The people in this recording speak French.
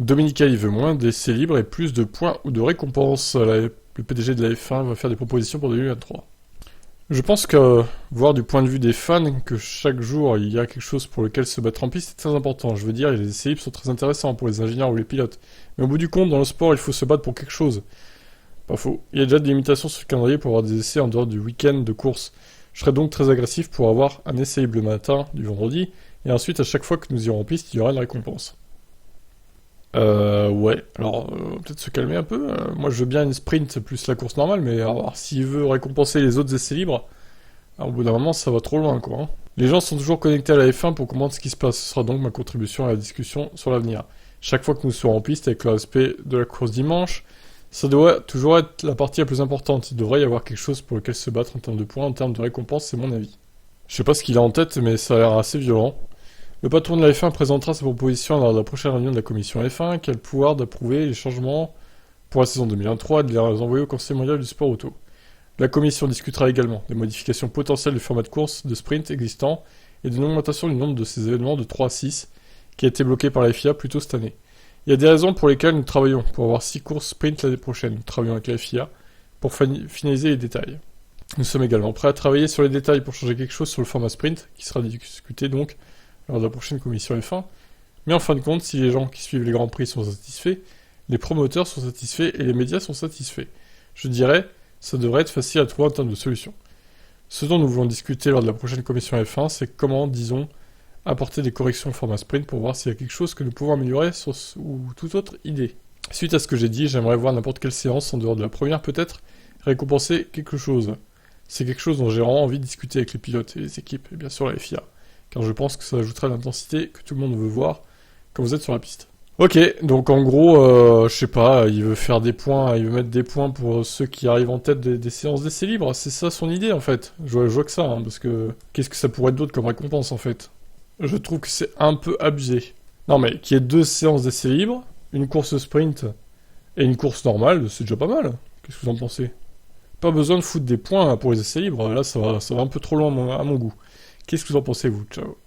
Dominica y veut moins d'essais libres et plus de points ou de récompenses. Le PDG de la F1 va faire des propositions pour 2023. Je pense que, voir du point de vue des fans, que chaque jour il y a quelque chose pour lequel se battre en piste, c'est très important. Je veux dire, les essais libres sont très intéressants pour les ingénieurs ou les pilotes. Mais au bout du compte, dans le sport, il faut se battre pour quelque chose. Pas faux. Il y a déjà des limitations sur le calendrier pour avoir des essais en dehors du week-end de course. Je serai donc très agressif pour avoir un essai libre le matin du vendredi, et ensuite, à chaque fois que nous irons en piste, il y aura une récompense. Ouais. Alors, peut-être se calmer un peu. Moi, je veux bien une sprint plus la course normale, mais alors, s'il veut récompenser les autres essais libres, alors, au bout d'un moment, ça va trop loin, quoi. Hein. Les gens sont toujours connectés à la F1 pour comprendre ce qui se passe. Ce sera donc ma contribution à la discussion sur l'avenir. Chaque fois que nous serons en piste avec le respect de la course dimanche, ça doit toujours être la partie la plus importante. Il devrait y avoir quelque chose pour lequel se battre en termes de points, en termes de récompenses, c'est mon avis. Je sais pas ce qu'il a en tête, mais ça a l'air assez violent. Le patron de la F1 présentera ses propositions lors de la prochaine réunion de la commission F1, qui a le pouvoir d'approuver les changements pour la saison 2023 et de les envoyer au Conseil mondial du sport auto. La commission discutera également des modifications potentielles du format de course de sprint existant et d'une augmentation du nombre de ces événements de 3 à 6, qui a été bloqué par la FIA plus tôt cette année. Il y a des raisons pour lesquelles nous travaillons pour avoir 6 courses sprint l'année prochaine. Nous travaillons avec la FIA pour finaliser les détails. Nous sommes également prêts à travailler sur les détails pour changer quelque chose sur le format sprint, qui sera discuté donc lors de la prochaine commission F1. Mais en fin de compte, si les gens qui suivent les Grands Prix sont satisfaits, les promoteurs sont satisfaits et les médias sont satisfaits. Je dirais, ça devrait être facile à trouver en termes de solutions. Ce dont nous voulons discuter lors de la prochaine commission F1, c'est comment, disons, apporter des corrections au format sprint pour voir s'il y a quelque chose que nous pouvons améliorer ou toute autre idée. Suite à ce que j'ai dit, j'aimerais voir n'importe quelle séance, en dehors de la première peut-être, récompenser quelque chose. C'est quelque chose dont j'ai vraiment envie de discuter avec les pilotes et les équipes, et bien sûr la FIA, car je pense que ça ajoutera l'intensité que tout le monde veut voir quand vous êtes sur la piste. Ok, donc en gros, je sais pas, il veut faire des points, il veut mettre des points pour ceux qui arrivent en tête des séances d'essais libres, c'est ça son idée en fait. Je vois que ça, hein, parce que qu'est-ce que ça pourrait être d'autre comme récompense en fait? Je trouve que c'est un peu abusé. Non mais qu'il y ait 2 séances d'essais libres, une course sprint et une course normale, c'est déjà pas mal. Qu'est-ce que vous en pensez? Pas besoin de foutre des points pour les essais libres, là ça va un peu trop loin à mon goût. Qu'est-ce que vous en pensez vous? Ciao.